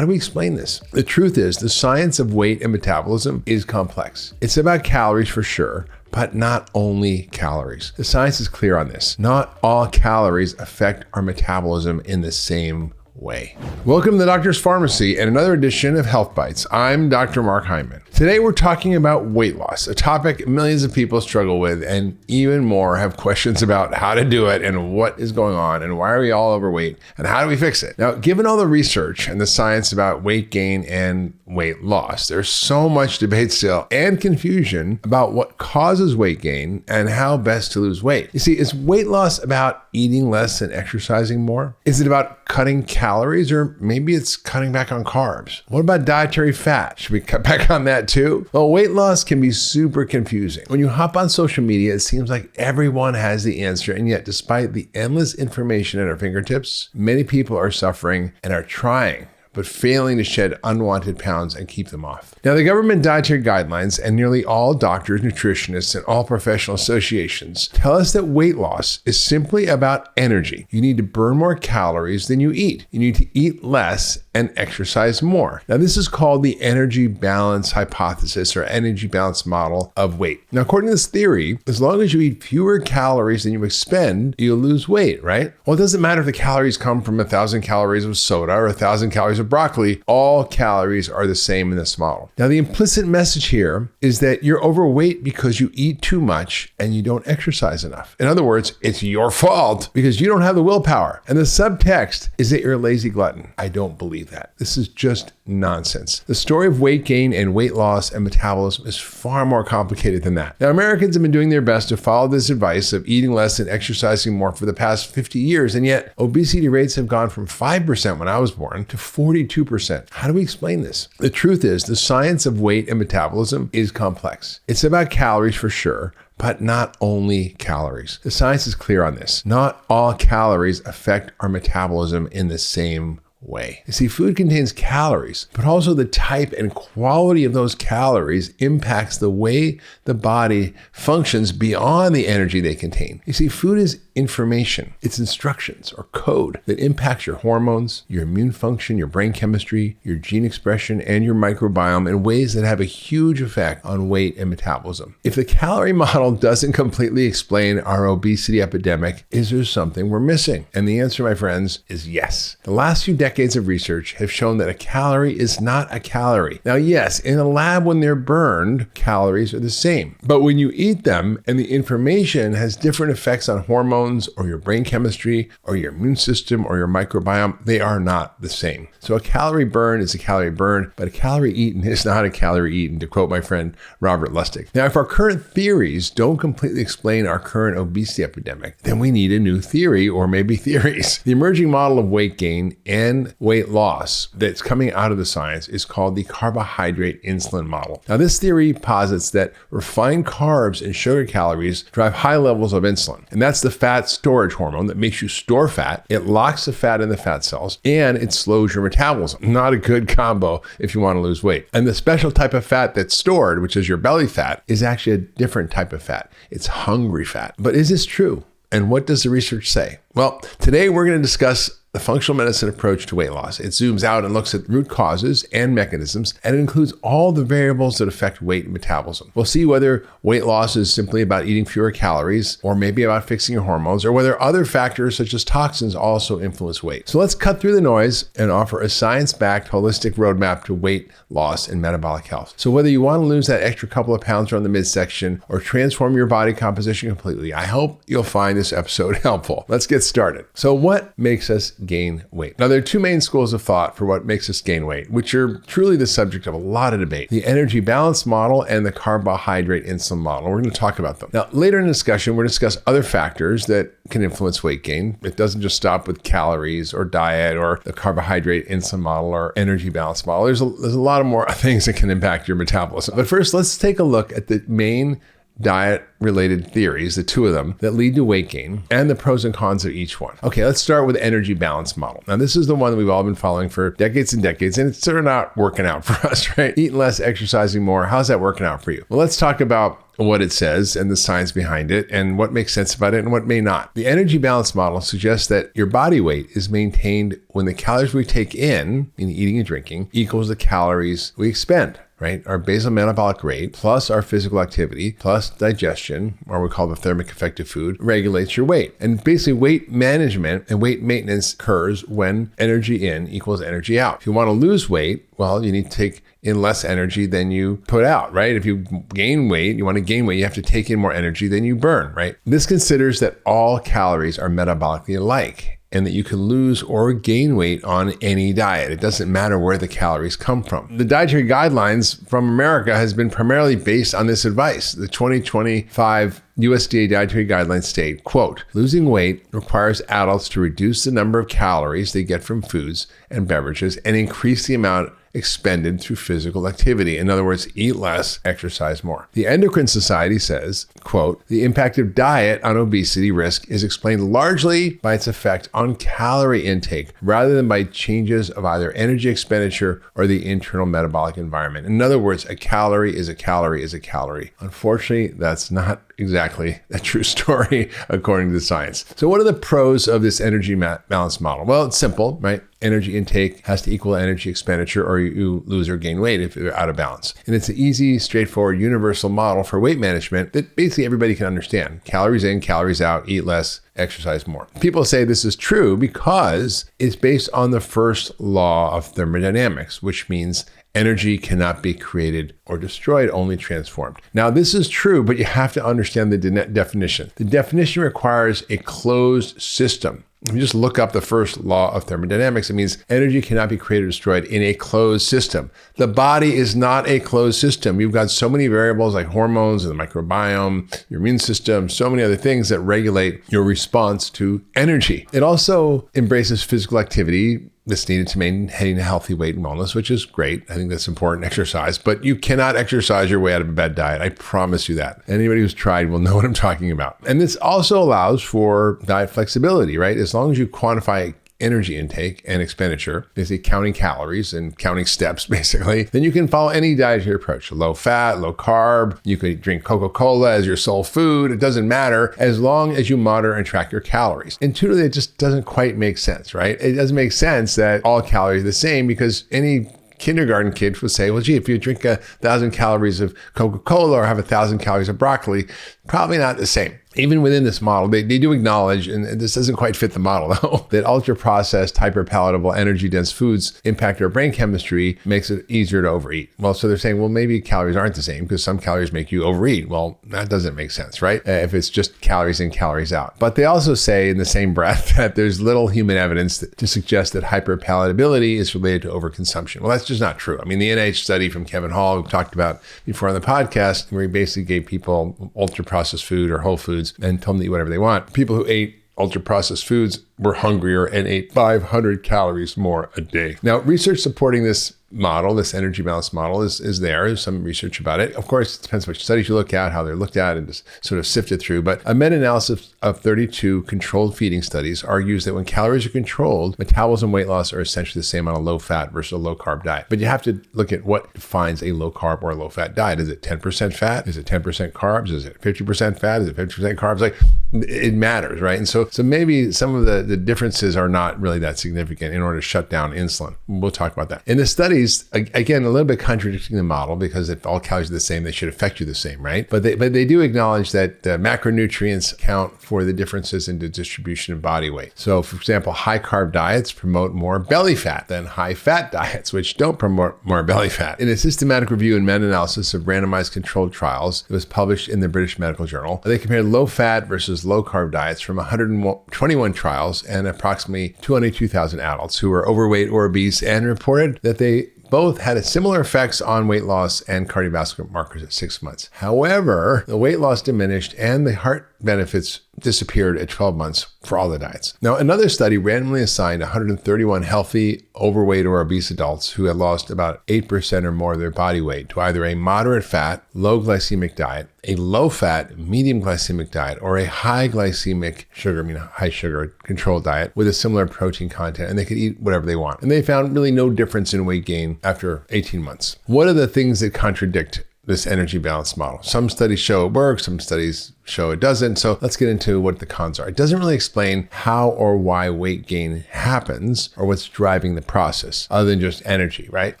How do we explain this? The truth is, the science of weight and metabolism is complex. It's about calories for sure, but not only calories. The science is clear on this. Not all calories affect our metabolism in the same way. Welcome to the Doctor's Pharmacy and another edition of Health Bites. I'm Dr. Mark Hyman. Today we're talking about weight loss, a topic millions of people struggle with, and even more have questions about how to do it and what is going on and why are we all overweight and how do we fix it? Now, given all the research and the science about weight gain and weight loss, there's so much debate still and confusion about what causes weight gain and how best to lose weight. You see, is weight loss about eating less and exercising more? Is it about cutting calories, or maybe it's cutting back on carbs? What about dietary fat? Should we cut back on that too? Well, weight loss can be super confusing. When you hop on social media, it seems like everyone has the answer, and yet despite the endless information at our fingertips, many people are suffering and are trying but failing to shed unwanted pounds and keep them off. Now, the government dietary guidelines and nearly all doctors, nutritionists, and all professional associations tell us that weight loss is simply about energy. You need to burn more calories than you eat. You need to eat less and exercise more. Now, this is called the energy balance hypothesis or energy balance model of weight. Now, according to this theory, as long as you eat fewer calories than you expend, you'll lose weight, right? Well, it doesn't matter if the calories come from 1,000 calories of soda or 1,000 calories of broccoli, all calories are the same in this model. Now, the implicit message here is that you're overweight because you eat too much and you don't exercise enough. In other words, it's your fault because you don't have the willpower. And the subtext is that you're a lazy glutton. I don't believe that. This is just nonsense. The story of weight gain and weight loss and metabolism is far more complicated than that. Now, Americans have been doing their best to follow this advice of eating less and exercising more for the past 50 years, and yet obesity rates have gone from 5% when I was born to 42%. How do we explain this? The truth is, the science of weight and metabolism is complex. It's about calories for sure, but not only calories. The science is clear on this. Not all calories affect our metabolism in the same way. You see, food contains calories, but also the type and quality of those calories impacts the way the body functions beyond the energy they contain. You see, food is information. It's instructions or code that impacts your hormones, your immune function, your brain chemistry, your gene expression, and your microbiome in ways that have a huge effect on weight and metabolism. If the calorie model doesn't completely explain our obesity epidemic, is there something we're missing? And the answer, my friends, is yes. The last few decades of research have shown that a calorie is not a calorie. Now, yes, in a lab when they're burned, calories are the same. But when you eat them and the information has different effects on hormones or your brain chemistry or your immune system or your microbiome, they are not the same. So a calorie burn is a calorie burn, but a calorie eaten is not a calorie eaten, to quote my friend Robert Lustig. Now, if our current theories don't completely explain our current obesity epidemic, then we need a new theory or maybe theories. The emerging model of weight gain and weight loss that's coming out of the science is called the Carbohydrate-Insulin Model. Now, this theory posits that refined carbs and sugar calories drive high levels of insulin, and that's the fat storage hormone that makes you store fat. It locks the fat in the fat cells and it slows your metabolism. Not a good combo if you want to lose weight. And the special type of fat that's stored, which is your belly fat, is actually a different type of fat. It's hungry fat. But is this true? And what does the research say? Well, today we're going to discuss the functional medicine approach to weight loss. It zooms out and looks at root causes and mechanisms, and it includes all the variables that affect weight and metabolism. We'll see whether weight loss is simply about eating fewer calories, or maybe about fixing your hormones, or whether other factors such as toxins also influence weight. So let's cut through the noise and offer a science-backed holistic roadmap to weight loss and metabolic health. So whether you want to lose that extra couple of pounds around the midsection or transform your body composition completely, I hope you'll find this episode helpful. Let's get started. So what makes us gain weight? Now, there are two main schools of thought for what makes us gain weight, which are truly the subject of a lot of debate: the energy balance model and the carbohydrate-insulin model. We're going to talk about them. Now, later in the discussion, we'll discuss other factors that can influence weight gain. It doesn't just stop with calories or diet or the carbohydrate-insulin model or energy balance model. There's a lot of more things that can impact your metabolism. But first, let's take a look at the main diet-related theories, the two of them, that lead to weight gain and the pros and cons of each one. Okay, let's start with the energy balance model. Now, this is the one that we've all been following for decades and decades, and it's sort of not working out for us, right? Eating less, exercising more. How's that working out for you? Well, let's talk about what it says and the science behind it and what makes sense about it and what may not. The energy balance model suggests that your body weight is maintained when the calories we take in, meaning eating and drinking, equals the calories we expend. Right? Our basal metabolic rate plus our physical activity plus digestion, or we call the thermic effect of food, regulates your weight. And basically weight management and weight maintenance occurs when energy in equals energy out. If you want to lose weight, well, you need to take in less energy than you put out, right? If you gain weight, you want to gain weight, you have to take in more energy than you burn, right? This considers that all calories are metabolically alike, and that you can lose or gain weight on any diet. It doesn't matter where the calories come from. The dietary guidelines from America has been primarily based on this advice. The 2025 USDA dietary guidelines state, quote, losing weight requires adults to reduce the number of calories they get from foods and beverages and increase the amount expended through physical activity. In other words, eat less, exercise more. The Endocrine Society says, quote, the impact of diet on obesity risk is explained largely by its effect on calorie intake rather than by changes of either energy expenditure or the internal metabolic environment. In other words, a calorie is a calorie is a calorie. Unfortunately, that's not exactly a true story according to the science. So what are the pros of this energy balance model? Well, it's simple, right? Energy intake has to equal energy expenditure or you lose or gain weight if you're out of balance. And it's an easy, straightforward, universal model for weight management that basically everybody can understand. Calories in, calories out, eat less, exercise more. People say this is true because it's based on the first law of thermodynamics, which means energy cannot be created or destroyed, only transformed. Now, this is true, but you have to understand the definition. The definition requires a closed system. If you just look up the first law of thermodynamics, it means energy cannot be created or destroyed in a closed system. The body is not a closed system. You've got so many variables like hormones and the microbiome, your immune system, so many other things that regulate your response to energy. It also embraces physical activity that's needed to maintain a healthy weight and wellness, which is great. I think that's important, exercise, but you cannot exercise your way out of a bad diet. I promise you that. Anybody who's tried will know what I'm talking about. And this also allows for diet flexibility, right? As long as you quantify energy intake and expenditure, basically counting calories and counting steps, basically, then you can follow any dietary approach. Low fat, low carb. You could drink Coca-Cola as your sole food. It doesn't matter as long as you monitor and track your calories. Intuitively, it just doesn't quite make sense, right? It doesn't make sense that all calories are the same because any kindergarten kid would say, well, gee, if you drink 1,000 calories of Coca-Cola or have 1,000 calories of broccoli, probably not the same. Even within this model, they do acknowledge, and this doesn't quite fit the model though, that ultra-processed, hyper-palatable, energy-dense foods impact our brain chemistry, makes it easier to overeat. Well, so they're saying, well, maybe calories aren't the same because some calories make you overeat. Well, that doesn't make sense, right? If it's just calories in, calories out. But they also say in the same breath that there's little human evidence to suggest that hyper-palatability is related to overconsumption. Well, that's just not true. I mean, the NIH study from Kevin Hall, we talked about before on the podcast, where he basically gave people ultra-processed food or whole foods and told them to eat whatever they want. People who ate ultra-processed foods were hungrier and ate 500 calories more a day. Now, research supporting this model, this energy balance model is there. There's some research about it. Of course, it depends which studies you look at, how they're looked at, and just sort of sifted through. But a meta-analysis of 32 controlled feeding studies argues that when calories are controlled, metabolism and weight loss are essentially the same on a low-fat versus a low-carb diet. But you have to look at what defines a low-carb or a low-fat diet. Is it 10% fat? Is it 10% carbs? Is it 50% fat? Is it 50% carbs? Like, it matters, right? And so maybe some of the differences are not really that significant in order to shut down insulin. We'll talk about that. In the studies, again, a little bit contradicting the model because if all calories are the same, they should affect you the same, right? But they do acknowledge that macronutrients account for the differences in the distribution of body weight. So, for example, high carb diets promote more belly fat than high fat diets, which don't promote more belly fat. In a systematic review and meta-analysis of randomized controlled trials, it was published in the British Medical Journal. They compared low fat versus low carb diets from 121 trials and approximately 202,000 adults who were overweight or obese and reported that they both had similar effects on weight loss and cardiovascular markers at 6 months. However, the weight loss diminished and the heart benefits disappeared at 12 months for all the diets. Now, another study randomly assigned 131 healthy, overweight, or obese adults who had lost about 8% or more of their body weight to either a moderate fat, low glycemic diet, a low fat, medium glycemic diet, or a high glycemic sugar, high sugar controlled diet with a similar protein content, and they could eat whatever they want. And they found really no difference in weight gain after 18 months. What are the things that contradict this energy balance model. Some studies show it works, some studies show it doesn't. So let's get into what the cons are. It doesn't really explain how or why weight gain happens or what's driving the process other than just energy, right?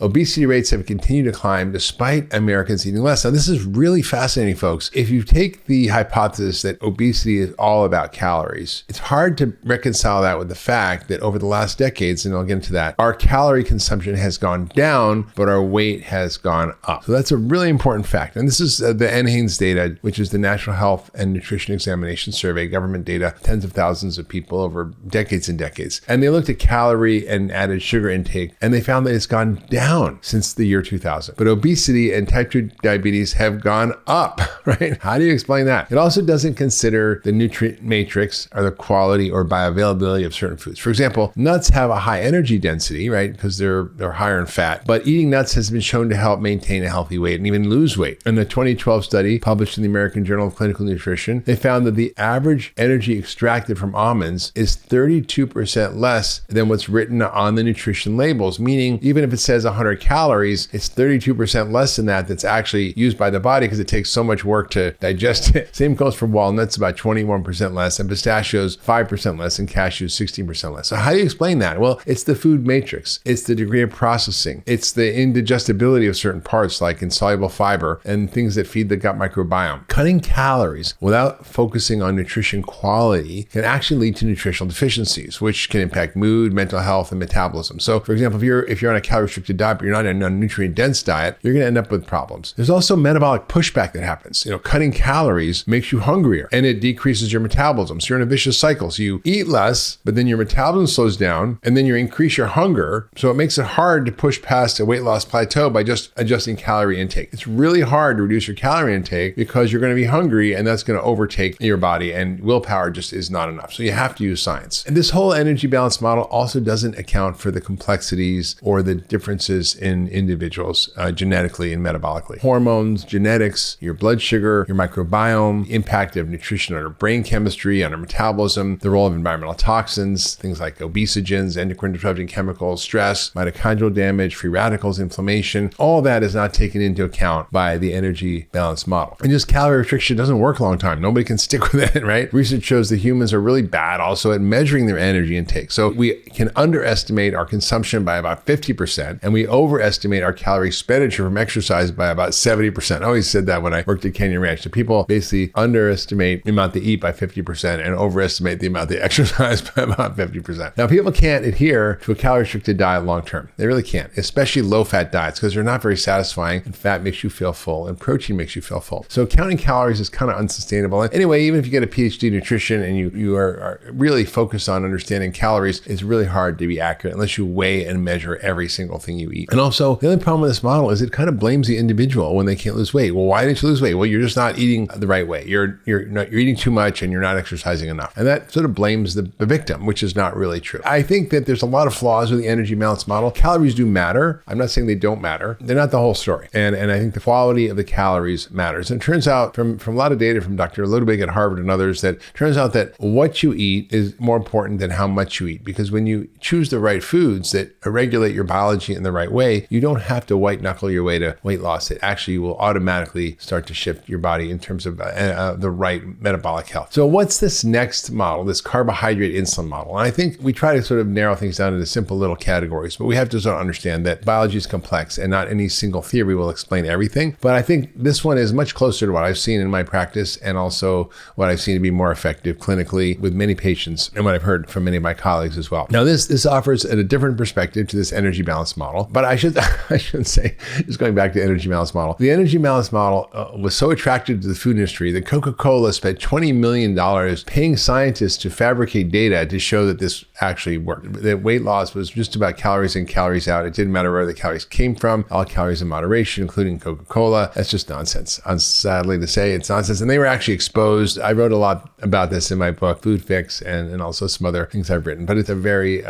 Obesity rates have continued to climb despite Americans eating less. Now, this is really fascinating, folks. If you take the hypothesis that obesity is all about calories, it's hard to reconcile that with the fact that over the last decades, and I'll get into that, our calorie consumption has gone down, but our weight has gone up. So that's a really important fact. And this is the NHANES data, which is the National Health and Nutrition Examination Survey, government data, tens of thousands of people over decades and decades. And they looked at calorie and added sugar intake, and they found that it's gone down since the year 2000. But obesity and type 2 diabetes have gone up, right? How do you explain that? It also doesn't consider the nutrient matrix or the quality or bioavailability of certain foods. For example, nuts have a high energy density, right? Because they're higher in fat, but eating nuts has been shown to help maintain a healthy weight and even lose weight. In a 2012 study published in the American Journal of Clinical Nutrition, they found that the average energy extracted from almonds is 32% less than what's written on the nutrition labels, meaning even if it says 100 calories, it's 32% less than that that's actually used by the body because it takes so much work to digest it. Same goes for walnuts, about 21% less, and pistachios, 5% less, and cashews, 16% less. So how do you explain that? Well, it's the food matrix. It's the degree of processing. It's the indigestibility of certain parts like insoluble fiber and things that feed the gut microbiome. Cutting calories without focusing on nutrition quality can actually lead to nutritional deficiencies, which can impact mood, mental health, and metabolism. So, for example, if you're on a calorie-restricted diet, but you're not on a nutrient-dense diet, you're going to end up with problems. There's also metabolic pushback that happens. Cutting calories makes you hungrier, and it decreases your metabolism. So you're in a vicious cycle. So you eat less, but then your metabolism slows down, and then you increase your hunger. So it makes it hard to push past a weight loss plateau by just adjusting calorie intake. It's really hard to reduce your calorie intake because you're going to be hungry, and that's going to overtake your body, and willpower just is not enough. So you have to use science. And this whole energy balance model also doesn't account for the complexities or the differences in individuals genetically and metabolically. Hormones, genetics, your blood sugar, your microbiome, the impact of nutrition on our brain chemistry, on our metabolism, the role of environmental toxins, things like obesogens, endocrine disrupting chemicals, stress, mitochondrial damage, free radicals, inflammation, all that is not taken into account by the energy balance model. And just calorie restriction doesn't work a long time. Nobody can stick with it, right? Research shows that humans are really bad also at measuring their energy intake. So we can underestimate our consumption by about 50%, and we overestimate our calorie expenditure from exercise by about 70%. I always said that when I worked at Canyon Ranch. So people basically underestimate the amount they eat by 50% and overestimate the amount they exercise by about 50%. Now, people can't adhere to a calorie-restricted diet long-term. They really can't, especially low-fat diets, because they're not very satisfying, and fat makes you feel full, and protein makes you feel full. So counting calories is kind of unsustainable. And anyway, even if you get a PhD in nutrition and you are really focused on understanding calories, it's really hard to be accurate unless you weigh and measure every single thing you eat. And also, the other problem with this model is it kind of blames the individual when they can't lose weight. Well, why didn't you lose weight? Well, you're just not eating the right way. You're eating too much and you're not exercising enough. And that sort of blames the victim, which is not really true. I think that there's a lot of flaws with the energy balance model. Calories do matter. I'm not saying they don't matter. They're not the whole story. And I think the quality of the calories matters. And it turns out from a lot of data from Dr. Ludwig at Harvard and others that turns out that what you eat is more important than how much you eat. Because when you choose the right foods that regulate your biology in the right way, you don't have to white knuckle your way to weight loss. It actually will automatically start to shift your body in terms of the right metabolic health. So what's this next model, this carbohydrate-insulin model? And I think we try to sort of narrow things down into simple little categories, but we have to sort of understand that biology is complex and not any single theory will explain everything. But I think this one is much closer to what I've seen in my practice and also what I've seen to be more effective clinically with many patients and what I've heard from many of my colleagues as well. Now, this offers a different perspective to this energy balance model, but I shouldn't say, just going back to energy balance model, the energy balance model was so attractive to the food industry that Coca-Cola spent $20 million paying scientists to fabricate data to show that this actually worked. That weight loss was just about calories in, calories out. It didn't matter where the calories came from, all calories in moderation, including Coca-Cola. That's just nonsense. Sadly to say, it's nonsense. And they were actually exposed. I wrote a lot about this in my book, Food Fix, and also some other things I've written, but it's a very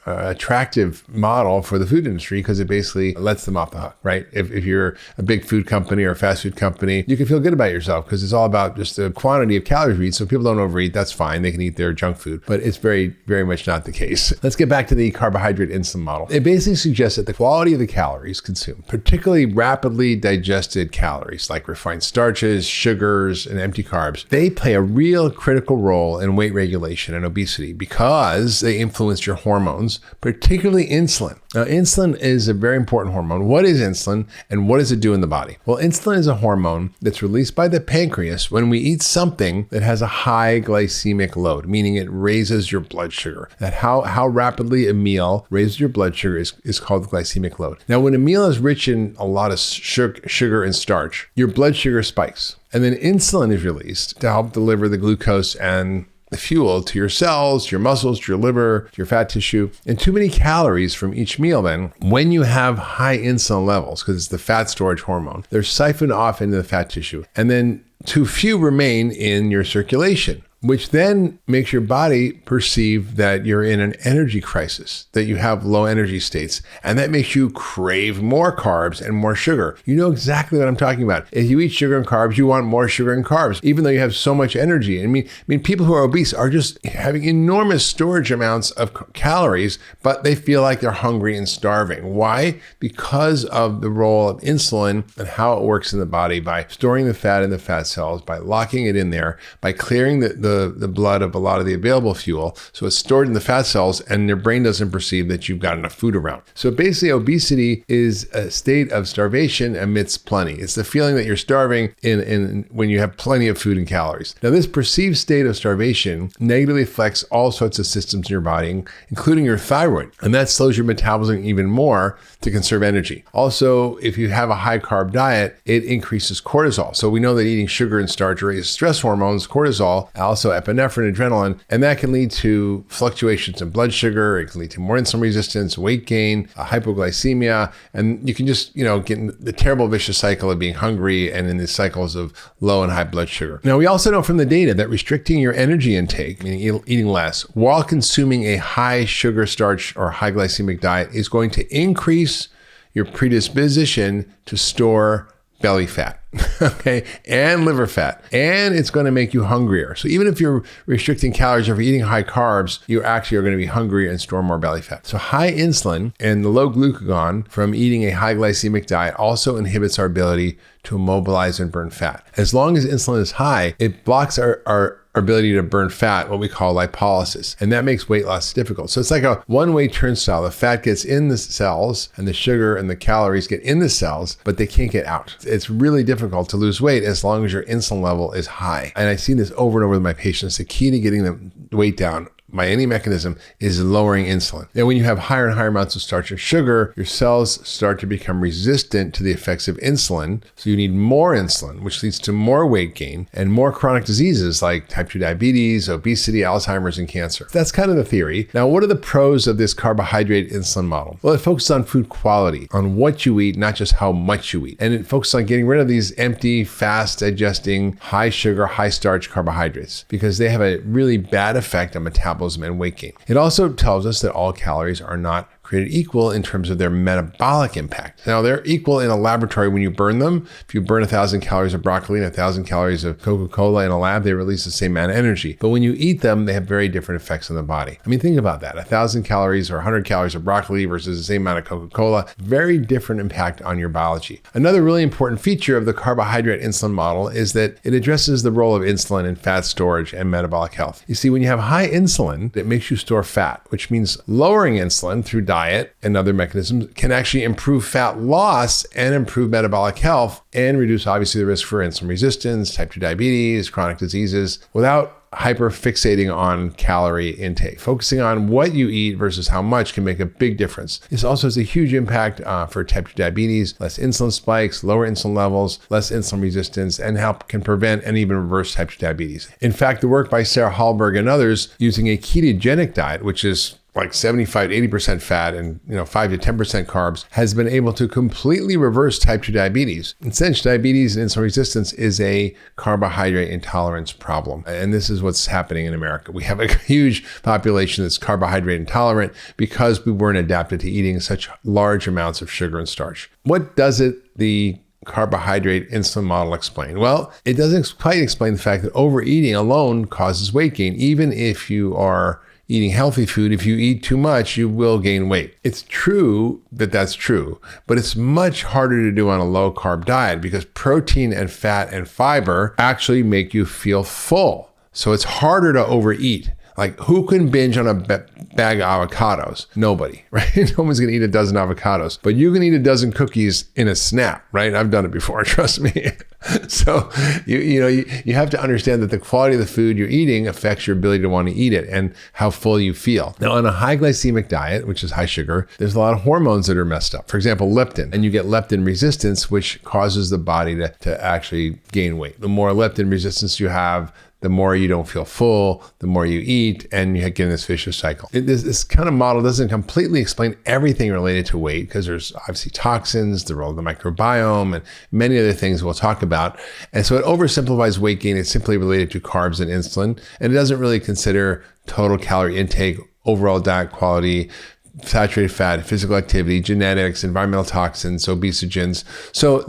attractive model for the food industry because it basically lets them off the hook, right? If you're a big food company or a fast food company, you can feel good about yourself because it's all about just the quantity of calories we eat. So if people don't overeat, that's fine. They can eat their junk food, but it's very, very much not the case. Let's get back to the carbohydrate-insulin model. It basically suggests that the quality of the calories consumed, particularly rapidly digested calories like refined starches, sugars, and empty carbs, they play a real critical role in weight regulation and obesity because they influence your hormones, particularly insulin. Now, insulin is a very important hormone. What is insulin and what does it do in the body? Well, insulin is a hormone that's released by the pancreas when we eat something that has a high glycemic load, meaning it raises your blood sugar. That how rapidly a meal raises your blood sugar is called the glycemic load. Now, when a meal is rich in a lot of sugar and starch, your blood sugar spikes. And then insulin is released to help deliver the glucose and the fuel to your cells, to your muscles, to your liver, to your fat tissue. And too many calories from each meal then, when you have high insulin levels, because it's the fat storage hormone, they're siphoned off into the fat tissue. And then too few remain in your circulation, which then makes your body perceive that you're in an energy crisis, that you have low energy states. And that makes you crave more carbs and more sugar. You know exactly what I'm talking about. If you eat sugar and carbs, you want more sugar and carbs, even though you have so much energy. I mean, people who are obese are just having enormous storage amounts of calories, but they feel like they're hungry and starving. Why? Because of the role of insulin and how it works in the body by storing the fat in the fat cells, by locking it in there, by clearing the blood of a lot of the available fuel. So it's stored in the fat cells and your brain doesn't perceive that you've got enough food around. So basically obesity is a state of starvation amidst plenty. It's the feeling that you're starving in when you have plenty of food and calories. Now this perceived state of starvation negatively affects all sorts of systems in your body, including your thyroid. And that slows your metabolism even more to conserve energy. Also, if you have a high carb diet, it increases cortisol. So we know that eating sugar and starch raises stress hormones, cortisol, also epinephrine, adrenaline, and that can lead to fluctuations in blood sugar. It can lead to more insulin resistance, weight gain, hypoglycemia, and you can just, get in the terrible vicious cycle of being hungry and in the cycles of low and high blood sugar. Now, we also know from the data that restricting your energy intake, meaning eating less, while consuming a high sugar, starch, or high glycemic diet is going to increase your predisposition to store belly fat, okay, and liver fat, and it's going to make you hungrier. So even if you're restricting calories or if you're eating high carbs, you actually are going to be hungry and store more belly fat. So high insulin and the low glucagon from eating a high glycemic diet also inhibits our ability to immobilize and burn fat. As long as insulin is high, it blocks our ability to burn fat, what we call lipolysis. And that makes weight loss difficult. So it's like a one-way turnstile. The fat gets in the cells and the sugar and the calories get in the cells, but they can't get out. It's really difficult to lose weight as long as your insulin level is high. And I've seen this over and over with my patients. The key to getting the weight down by any mechanism is lowering insulin. And when you have higher and higher amounts of starch and sugar, your cells start to become resistant to the effects of insulin. So you need more insulin, which leads to more weight gain and more chronic diseases like type 2 diabetes, obesity, Alzheimer's, and cancer. That's kind of the theory. Now, what are the pros of this carbohydrate insulin model? Well, it focuses on food quality, on what you eat, not just how much you eat. And it focuses on getting rid of these empty, fast digesting, high sugar, high starch carbohydrates because they have a really bad effect on metabolism and weight gain. It also tells us that all calories are not created equal in terms of their metabolic impact. Now, they're equal in a laboratory when you burn them. If you burn 1,000 calories of broccoli and 1,000 calories of Coca-Cola in a lab, they release the same amount of energy. But when you eat them, they have very different effects on the body. I mean, think about that. 1,000 calories or 100 calories of broccoli versus the same amount of Coca-Cola, very different impact on your biology. Another really important feature of the carbohydrate insulin model is that it addresses the role of insulin in fat storage and metabolic health. You see, when you have high insulin, it makes you store fat, which means lowering insulin through diet and other mechanisms can actually improve fat loss and improve metabolic health and reduce obviously the risk for insulin resistance, type 2 diabetes, chronic diseases without hyper-fixating on calorie intake. Focusing on what you eat versus how much can make a big difference. This also has a huge impact for type 2 diabetes, less insulin spikes, lower insulin levels, less insulin resistance, and can prevent and even reverse type 2 diabetes. In fact, the work by Sarah Hallberg and others using a ketogenic diet, which is like 75 to 80% fat and 5 to 10% carbs, has been able to completely reverse type 2 diabetes. Essentially, diabetes and insulin resistance is a carbohydrate intolerance problem. And this is what's happening in America. We have a huge population that's carbohydrate intolerant because we weren't adapted to eating such large amounts of sugar and starch. What does the carbohydrate-insulin model explain? Well, it doesn't quite explain the fact that overeating alone causes weight gain. Even if you are eating healthy food, if you eat too much, you will gain weight. It's true that that's true, but it's much harder to do on a low carb diet because protein and fat and fiber actually make you feel full. So it's harder to overeat. Like, who can binge on a bag of avocados? Nobody, right? No one's going to eat a dozen avocados, but you can eat a dozen cookies in a snap, right? I've done it before, trust me. So you have to understand that the quality of the food you're eating affects your ability to want to eat it and how full you feel. Now, on a high glycemic diet, which is high sugar, there's a lot of hormones that are messed up. For example, leptin, and you get leptin resistance, which causes the body to actually gain weight. The more leptin resistance you have, the more you don't feel full, the more you eat, and you get in this vicious cycle. This kind of model doesn't completely explain everything related to weight because there's obviously toxins, the role of the microbiome, and many other things we'll talk about. And so it oversimplifies weight gain. It's simply related to carbs and insulin, and it doesn't really consider total calorie intake, overall diet quality, saturated fat, physical activity, genetics, environmental toxins, obesogens. So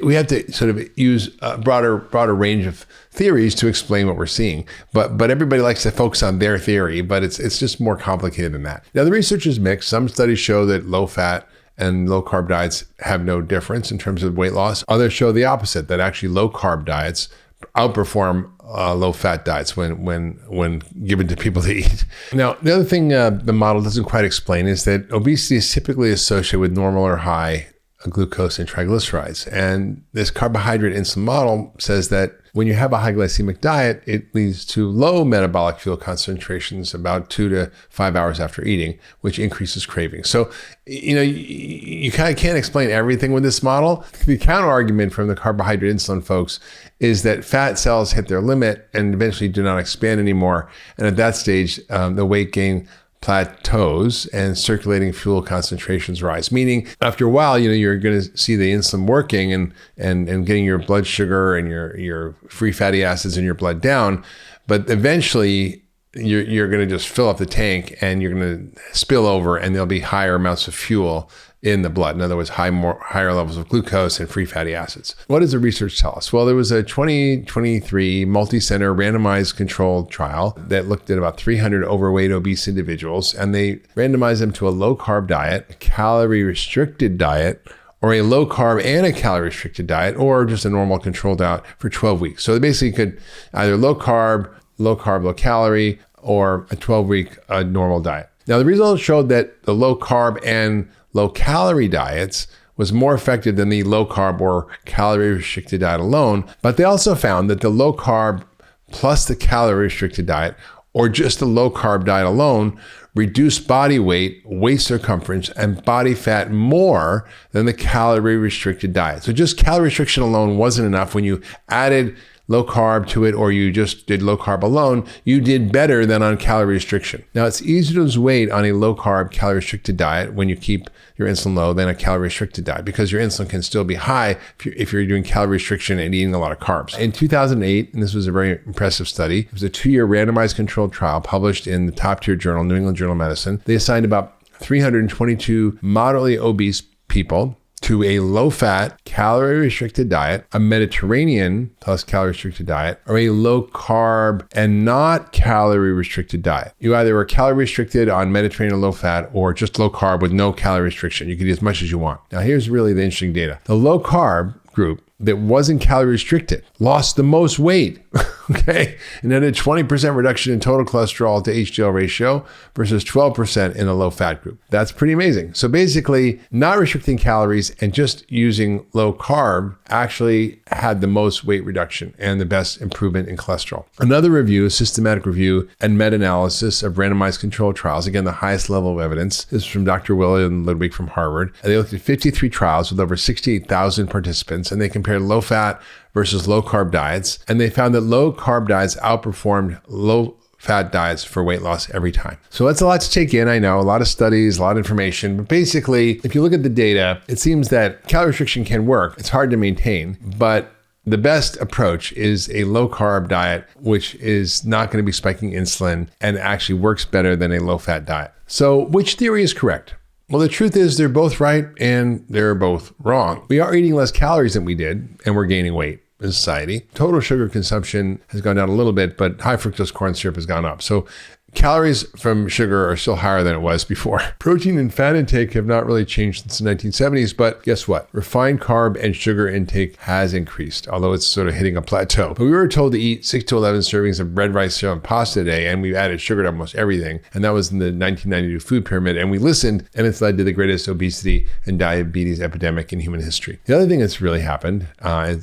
we have to sort of use a broader range of theories to explain what we're seeing. But everybody likes to focus on their theory, but it's just more complicated than that. Now, the research is mixed. Some studies show that low fat and low carb diets have no difference in terms of weight loss. Others show the opposite, that actually low carb diets outperform low fat diets when given to people to eat. Now, the other thing the model doesn't quite explain is that obesity is typically associated with normal or high glucose and triglycerides. And this carbohydrate-insulin model says that when you have a high glycemic diet, it leads to low metabolic fuel concentrations about 2 to 5 hours after eating, which increases craving. So, you kind of can't explain everything with this model. The counter argument from the carbohydrate insulin folks is that fat cells hit their limit and eventually do not expand anymore. And at that stage, the weight gain plateaus and circulating fuel concentrations rise. Meaning, after a while, you're going to see the insulin working and getting your blood sugar and your free fatty acids in your blood down. But eventually, you're going to just fill up the tank and you're going to spill over, and there'll be higher amounts of fuel in the blood. In other words, higher levels of glucose and free fatty acids. What does the research tell us? Well, there was a 2023 multi-center randomized controlled trial that looked at about 300 overweight obese individuals, and they randomized them to a low carb diet, a calorie-restricted diet, or a low carb and a calorie restricted diet, or just a normal controlled diet for 12 weeks. So they basically could either low carb, low calorie, or a 12-week normal diet. Now, the results showed that the low carb and low calorie diets was more effective than the low carb or calorie restricted diet alone. But they also found that the low carb plus the calorie restricted diet, or just the low carb diet alone, reduced body weight, waist circumference, and body fat more than the calorie restricted diet. So just calorie restriction alone wasn't enough. When you added low carb to it, or you just did low carb alone, you did better than on calorie restriction. Now, it's easier to lose weight on a low carb, calorie restricted diet when you keep your insulin low than a calorie restricted diet, because your insulin can still be high if you're doing calorie restriction and eating a lot of carbs. In 2008, and this was a very impressive study, it was a 2-year randomized controlled trial published in the top tier journal, New England Journal of Medicine. They assigned about 322 moderately obese people to a low-fat, calorie-restricted diet, a Mediterranean plus calorie-restricted diet, or a low-carb and not calorie-restricted diet. You either were calorie-restricted on Mediterranean low-fat or just low-carb with no calorie restriction. You could eat as much as you want. Now, here's really the interesting data. The low-carb group that wasn't calorie restricted lost the most weight, okay? And had a 20% reduction in total cholesterol to HDL ratio versus 12% in a low fat group. That's pretty amazing. So basically, not restricting calories and just using low carb actually had the most weight reduction and the best improvement in cholesterol. Another review, a systematic review and meta-analysis of randomized controlled trials, again, the highest level of evidence. This is from Dr. William Ludwig from Harvard. And they looked at 53 trials with over 68,000 participants, and they compared low-fat versus low-carb diets. And they found that low-carb diets outperformed low fat diets for weight loss every time. So that's a lot to take in. I know a lot of studies, a lot of information, but basically, if you look at the data, it seems that calorie restriction can work. It's hard to maintain, but the best approach is a low carb diet, which is not going to be spiking insulin and actually works better than a low fat diet. So which theory is correct? Well, the truth is they're both right and they're both wrong. We are eating less calories than we did and we're gaining weight in society. Total sugar consumption has gone down a little bit, but high fructose corn syrup has gone up. So calories from sugar are still higher than it was before. Protein and fat intake have not really changed since the 1970s, but guess what? Refined carb and sugar intake has increased, although it's sort of hitting a plateau. But we were told to eat 6 to 11 servings of bread, rice, cereal, and pasta a day, and we've added sugar to almost everything. And that was in the 1992 food pyramid, and we listened, and it's led to the greatest obesity and diabetes epidemic in human history. The other thing that's really happened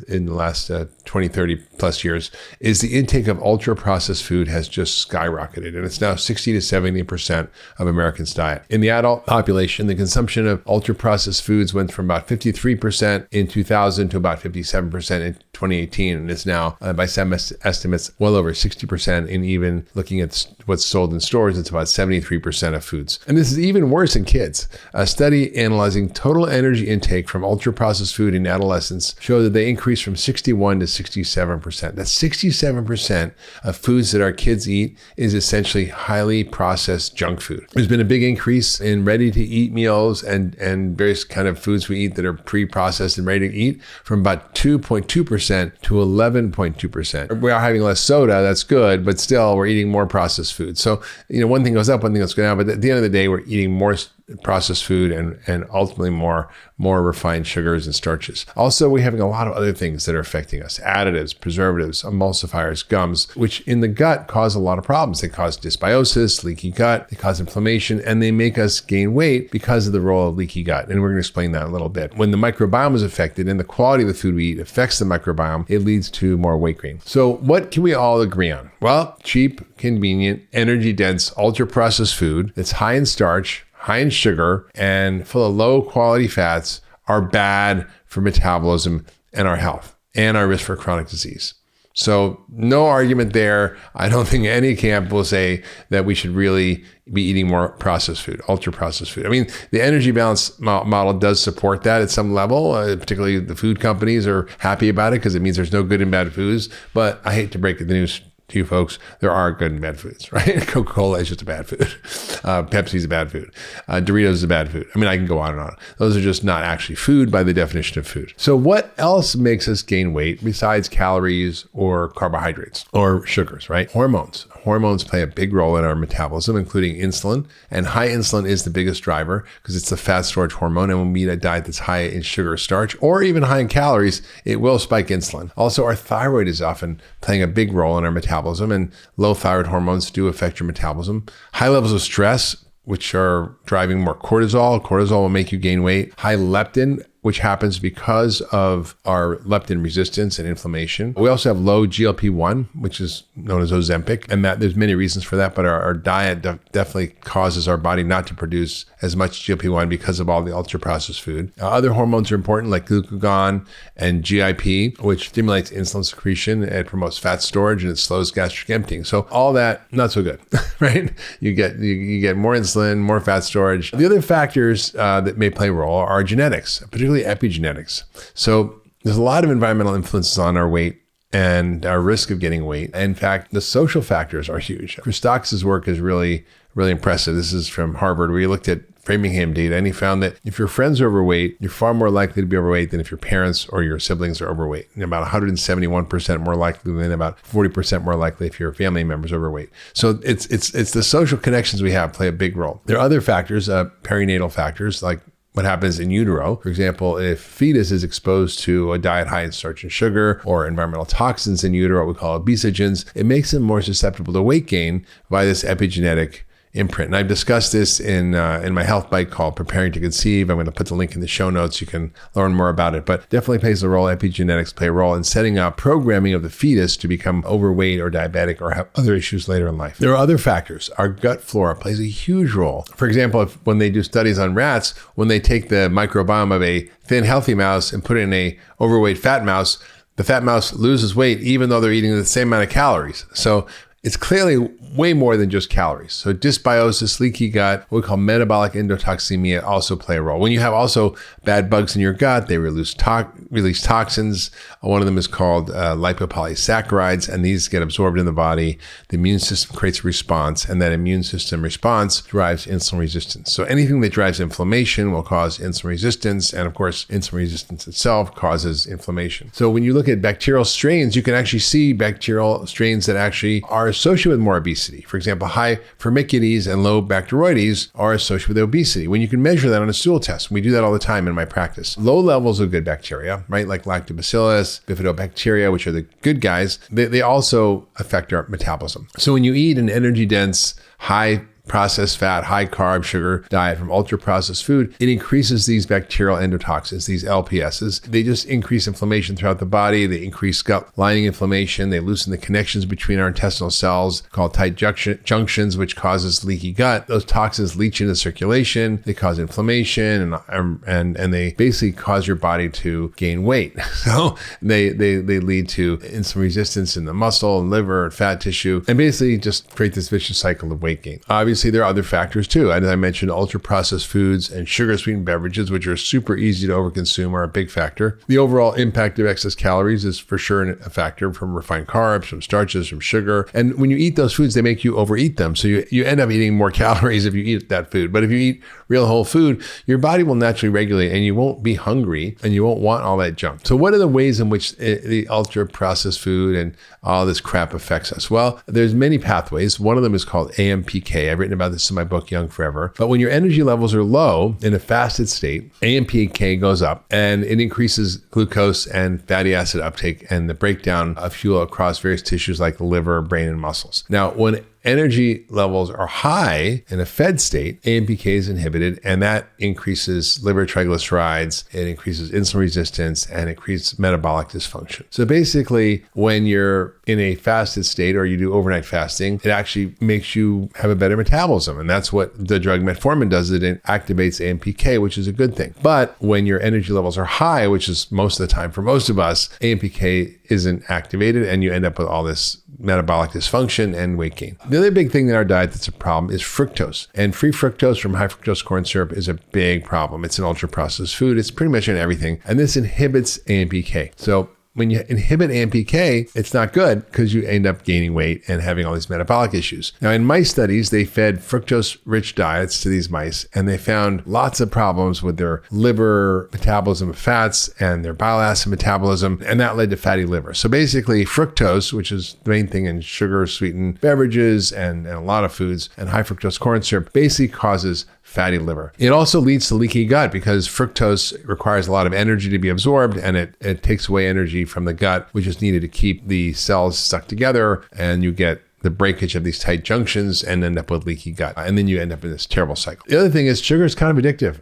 in the last 20, 30 plus years is the intake of ultra-processed food has just skyrocketed, and it's now 60 to 70% of Americans' diet. In the adult population, the consumption of ultra-processed foods went from about 53% in 2000 to about 57% in 2018, and it's now, by some estimates, well over 60%. And even looking at what's sold in stores, it's about 73% of foods. And this is even worse in kids. A study analyzing total energy intake from ultra-processed food in adolescents showed that they increased from 61 to 67%. That's 67% of foods that our kids eat is essentially highly processed junk food. There's been a big increase in ready-to-eat meals and various kind of foods we eat that are pre-processed and ready to eat from about 2.2% to 11.2%. We are having less soda, that's good, but still we're eating more processed food. So, one thing goes up, one thing goes down, but at the end of the day, we're eating more processed food and ultimately more refined sugars and starches. Also, we're having a lot of other things that are affecting us: additives, preservatives, emulsifiers, gums, which in the gut cause a lot of problems. They cause dysbiosis, leaky gut, they cause inflammation, and they make us gain weight because of the role of leaky gut. And we're going to explain that in a little bit. When the microbiome is affected and the quality of the food we eat affects the microbiome, it leads to more weight gain. So what can we all agree on? Well, cheap, convenient, energy-dense, ultra-processed food that's high in starch, high in sugar, and full of low quality fats are bad for metabolism and our health and our risk for chronic disease. So no argument there. I don't think any camp will say that we should really be eating more processed food, ultra processed food. I mean, the energy balance model does support that at some level. Particularly the food companies are happy about it because it means there's no good and bad foods. But I hate to break the news to you folks, there are good and bad foods, right? Coca-Cola is just a bad food. Pepsi is a bad food. Doritos is a bad food. I mean, I can go on and on. Those are just not actually food by the definition of food. So what else makes us gain weight besides calories or carbohydrates or sugars, right? Hormones. Hormones play a big role in our metabolism, including insulin. And high insulin is the biggest driver because it's the fat storage hormone. And when we eat a diet that's high in sugar or starch, or even high in calories, it will spike insulin. Also, our thyroid is often playing a big role in our metabolism, and low thyroid hormones do affect your metabolism. High levels of stress, which are driving more cortisol. Cortisol will make you gain weight. High leptin, which happens because of our leptin resistance and inflammation. We also have low GLP-1, which is known as Ozempic, and that there's many reasons for that, but our diet definitely causes our body not to produce as much GLP-1 because of all the ultra-processed food. Other hormones are important, like glucagon and GIP, which stimulates insulin secretion. It promotes fat storage and it slows gastric emptying. So all that, not so good, right? You get more insulin, more fat storage. The other factors that may play a role are genetics, particularly epigenetics. So there's a lot of environmental influences on our weight and our risk of getting weight. In fact, the social factors are huge. Toxins' work is really, really impressive. This is from Harvard. We looked at Framingham data, and he found that if your friends are overweight, you're far more likely to be overweight than if your parents or your siblings are overweight. And about 171% more likely than about 40% more likely if your family member's overweight. So it's the social connections we have play a big role. There are other factors, perinatal factors, like what happens in utero. For example, if fetus is exposed to a diet high in starch and sugar or environmental toxins in utero, what we call obesogens, it makes them more susceptible to weight gain by this epigenetic imprint. And I've discussed this in my health bite called Preparing to Conceive. I'm going to put the link in the show notes. You can learn more about it, but definitely plays a role. Epigenetics play a role in setting up programming of the fetus to become overweight or diabetic or have other issues later in life. There are other factors. Our gut flora plays a huge role. For example, when they do studies on rats, when they take the microbiome of a thin, healthy mouse and put it in a overweight fat mouse, the fat mouse loses weight even though they're eating the same amount of calories. So It's clearly way more than just calories. So dysbiosis, leaky gut, what we call metabolic endotoxemia also play a role. When you have also bad bugs in your gut, they release toxins. One of them is called lipopolysaccharides, and these get absorbed in the body. The immune system creates a response, and that immune system response drives insulin resistance. So anything that drives inflammation will cause insulin resistance, and of course, insulin resistance itself causes inflammation. So when you look at bacterial strains, you can actually see bacterial strains that actually are associated with more obesity. For example, high Firmicutes and low Bacteroides are associated with obesity. When you can measure that on a stool test, we do that all the time in my practice. Low levels of good bacteria, right, like lactobacillus, bifidobacteria, which are the good guys, they also affect our metabolism. So when you eat an energy-dense, high processed fat, high carb, sugar diet from ultra-processed food, it increases these bacterial endotoxins, these LPSs. They just increase inflammation throughout the body. They increase gut lining inflammation. They loosen the connections between our intestinal cells called tight junctions, which causes leaky gut. Those toxins leach into circulation. They cause inflammation and they basically cause your body to gain weight. So they lead to insulin resistance in the muscle and liver and fat tissue, and basically just create this vicious cycle of weight gain. Obviously, there are other factors too. As I mentioned, ultra-processed foods and sugar-sweetened beverages, which are super easy to overconsume, are a big factor. The overall impact of excess calories is for sure a factor, from refined carbs, from starches, from sugar. And when you eat those foods, they make you overeat them. So you end up eating more calories if you eat that food. But if you eat real whole food, your body will naturally regulate and you won't be hungry and you won't want all that junk. So what are the ways in which the ultra-processed food and all this crap affects us? Well, there's many pathways. One of them is called AMPK. I've written about this in my book, Young Forever. But when your energy levels are low in a fasted state, AMPK goes up and it increases glucose and fatty acid uptake and the breakdown of fuel across various tissues like the liver, brain, and muscles. Now, when energy levels are high in a fed state, AMPK is inhibited, and that increases liver triglycerides, it increases insulin resistance, and increases metabolic dysfunction. So basically, when you're in a fasted state or you do overnight fasting, it actually makes you have a better metabolism. And that's what the drug metformin does. It activates AMPK, which is a good thing. But when your energy levels are high, which is most of the time for most of us, AMPK isn't activated, and you end up with all this metabolic dysfunction and weight gain. The other big thing in our diet that's a problem is fructose. And free fructose from high fructose corn syrup is a big problem. It's an ultra-processed food. It's pretty much in everything. And this inhibits AMPK. So when you inhibit AMPK, it's not good because you end up gaining weight and having all these metabolic issues. Now, in mice studies, they fed fructose-rich diets to these mice, and they found lots of problems with their liver metabolism of fats and their bile acid metabolism, and that led to fatty liver. So basically, fructose, which is the main thing in sugar-sweetened beverages and a lot of foods, and high fructose corn syrup, basically causes fatty liver. It also leads to leaky gut because fructose requires a lot of energy to be absorbed, and it takes away energy from the gut, which is needed to keep the cells stuck together, and you get the breakage of these tight junctions and end up with leaky gut. And then you end up in this terrible cycle. The other thing is sugar is kind of addictive,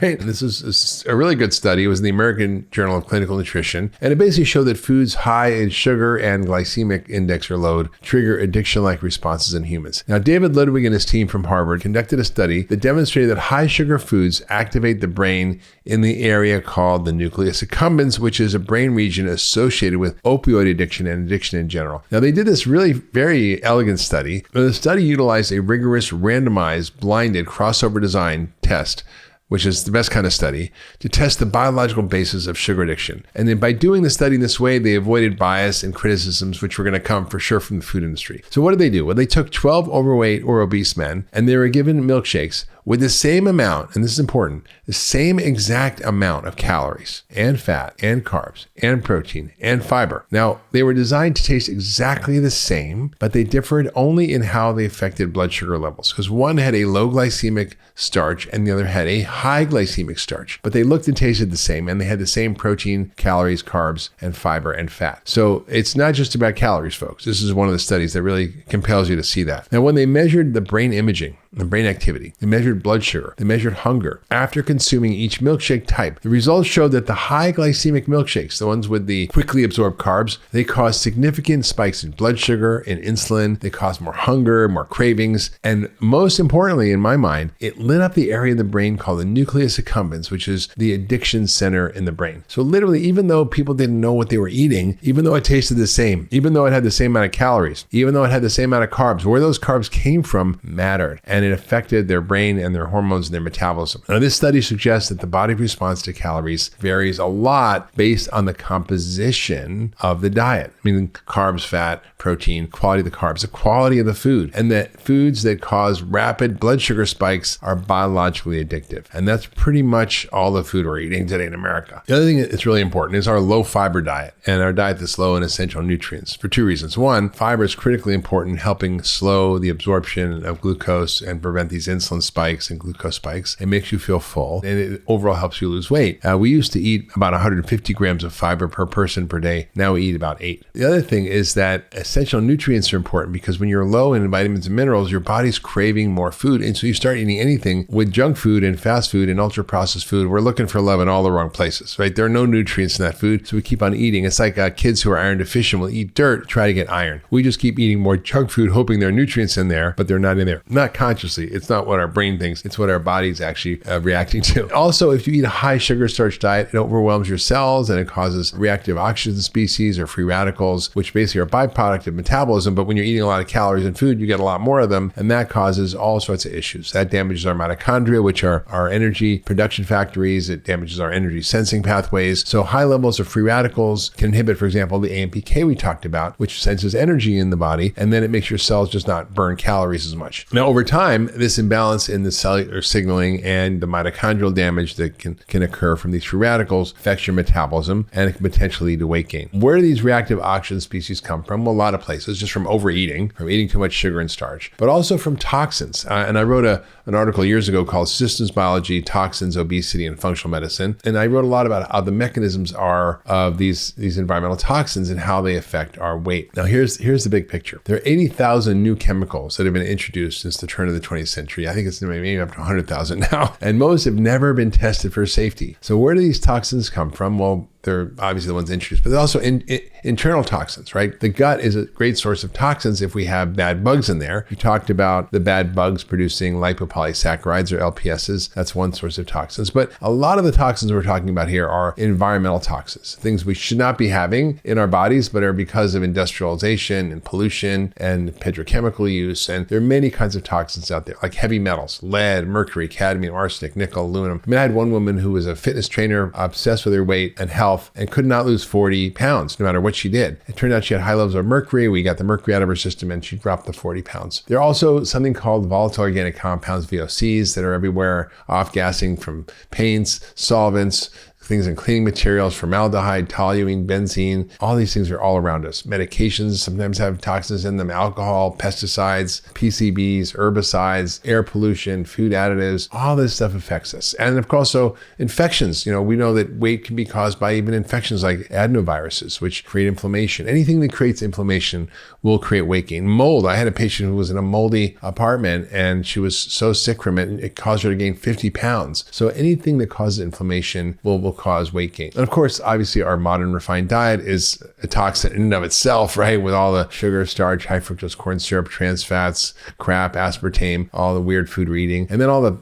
right? And this is a really good study. It was in the American Journal of Clinical Nutrition. And it basically showed that foods high in sugar and glycemic index or load trigger addiction-like responses in humans. Now, David Ludwig and his team from Harvard conducted a study that demonstrated that high sugar foods activate the brain in the area called the nucleus accumbens, which is a brain region associated with opioid addiction and addiction in general. Now, they did this really very elegant study. The study utilized a rigorous, randomized, blinded crossover design test, which is the best kind of study, to test the biological basis of sugar addiction. And then by doing the study in this way, they avoided bias and criticisms, which were going to come for sure from the food industry. So what did they do? Well, they took 12 overweight or obese men, and they were given milkshakes with the same amount, and this is important, the same exact amount of calories and fat and carbs and protein and fiber. Now, they were designed to taste exactly the same, but they differed only in how they affected blood sugar levels, because one had a low glycemic starch and the other had a high glycemic starch, but they looked and tasted the same, and they had the same protein, calories, carbs, and fiber and fat. So it's not just about calories, folks. This is one of the studies that really compels you to see that. Now, when they measured the brain imaging and brain activity. They measured blood sugar. They measured hunger. After consuming each milkshake type, the results showed that the high glycemic milkshakes, the ones with the quickly absorbed carbs, they cause significant spikes in blood sugar and insulin. They cause more hunger, more cravings, and most importantly, in my mind, it lit up the area of the brain called the nucleus accumbens, which is the addiction center in the brain. So literally, even though people didn't know what they were eating, even though it tasted the same, even though it had the same amount of calories, even though it had the same amount of carbs, where those carbs came from mattered, and it affected their brain and their hormones and their metabolism. Now, this study suggests that the body's response to calories varies a lot based on the composition of the diet, meaning carbs, fat, protein, quality of the carbs, the quality of the food, and that foods that cause rapid blood sugar spikes are biologically addictive. And that's pretty much all the food we're eating today in America. The other thing that's really important is our low fiber diet, and our diet that's low in essential nutrients for two reasons. One, fiber is critically important in helping slow the absorption of glucose and prevent these insulin spikes and glucose spikes. It makes you feel full, and it overall helps you lose weight. We used to eat about 150 grams of fiber per person per day. Now we eat about 8. The other thing is that essential nutrients are important because when you're low in vitamins and minerals, your body's craving more food. And so you start eating anything with junk food and fast food and ultra processed food. We're looking for love in all the wrong places, right? There are no nutrients in that food. So we keep on eating. It's like kids who are iron deficient will eat dirt, try to get iron. We just keep eating more junk food, hoping there are nutrients in there, but they're not in there. Not consciously. It's not what our brain thinks. It's what our body's actually reacting to. Also, if you eat a high sugar starch diet, it overwhelms your cells and it causes reactive oxygen species or free radicals, which basically are a byproduct of metabolism. But when you're eating a lot of calories in food, you get a lot more of them, and that causes all sorts of issues. That damages our mitochondria, which are our energy production factories. It damages our energy sensing pathways. So high levels of free radicals can inhibit, for example, the AMPK we talked about, which senses energy in the body, and then it makes your cells just not burn calories as much. Now, over time, this imbalance in the cellular signaling and the mitochondrial damage that can occur from these free radicals affects your metabolism, and it can potentially lead to weight gain. Where do these reactive oxygen species come from? Well, a lot of places, just from overeating, from eating too much sugar and starch, but also from toxins. And I wrote an article years ago called Systems Biology, Toxins, Obesity, and Functional Medicine. And I wrote a lot about how the mechanisms are of these environmental toxins and how they affect our weight. Now, here's the big picture. There are 80,000 new chemicals that have been introduced since the turn of the 20th century. I think it's maybe up to 100,000 now. And most have never been tested for safety. So where do these toxins come from? Well, they're obviously the ones introduced, but they're also internal toxins, right? The gut is a great source of toxins if we have bad bugs in there. We talked about the bad bugs producing lipopolysaccharides or LPSs. That's one source of toxins. But a lot of the toxins we're talking about here are environmental toxins, things we should not be having in our bodies, but are because of industrialization and pollution and petrochemical use. And there are many kinds of toxins out there, like heavy metals, lead, mercury, cadmium, arsenic, nickel, aluminum. I had one woman who was a fitness trainer, obsessed with her weight and health, and could not lose 40 pounds no matter what she did. It turned out she had high levels of mercury. We got the mercury out of her system and she dropped the 40 pounds. There are also something called volatile organic compounds, VOCs, that are everywhere, off-gassing from paints, solvents, things in cleaning materials, formaldehyde, toluene, benzene. All these things are all around us. Medications sometimes have toxins in them, alcohol, pesticides, PCBs, herbicides, air pollution, food additives. All this stuff affects us. And of course, also infections. We know that weight can be caused by even infections like adenoviruses, which create inflammation. Anything that creates inflammation will create weight gain. Mold. I had a patient who was in a moldy apartment and she was so sick from it, it caused her to gain 50 pounds. So anything that causes inflammation will cause weight gain. And of course, obviously our modern refined diet is a toxin in and of itself, right? With all the sugar, starch, high fructose corn syrup, trans fats, crap, aspartame, all the weird food we're eating. And then all the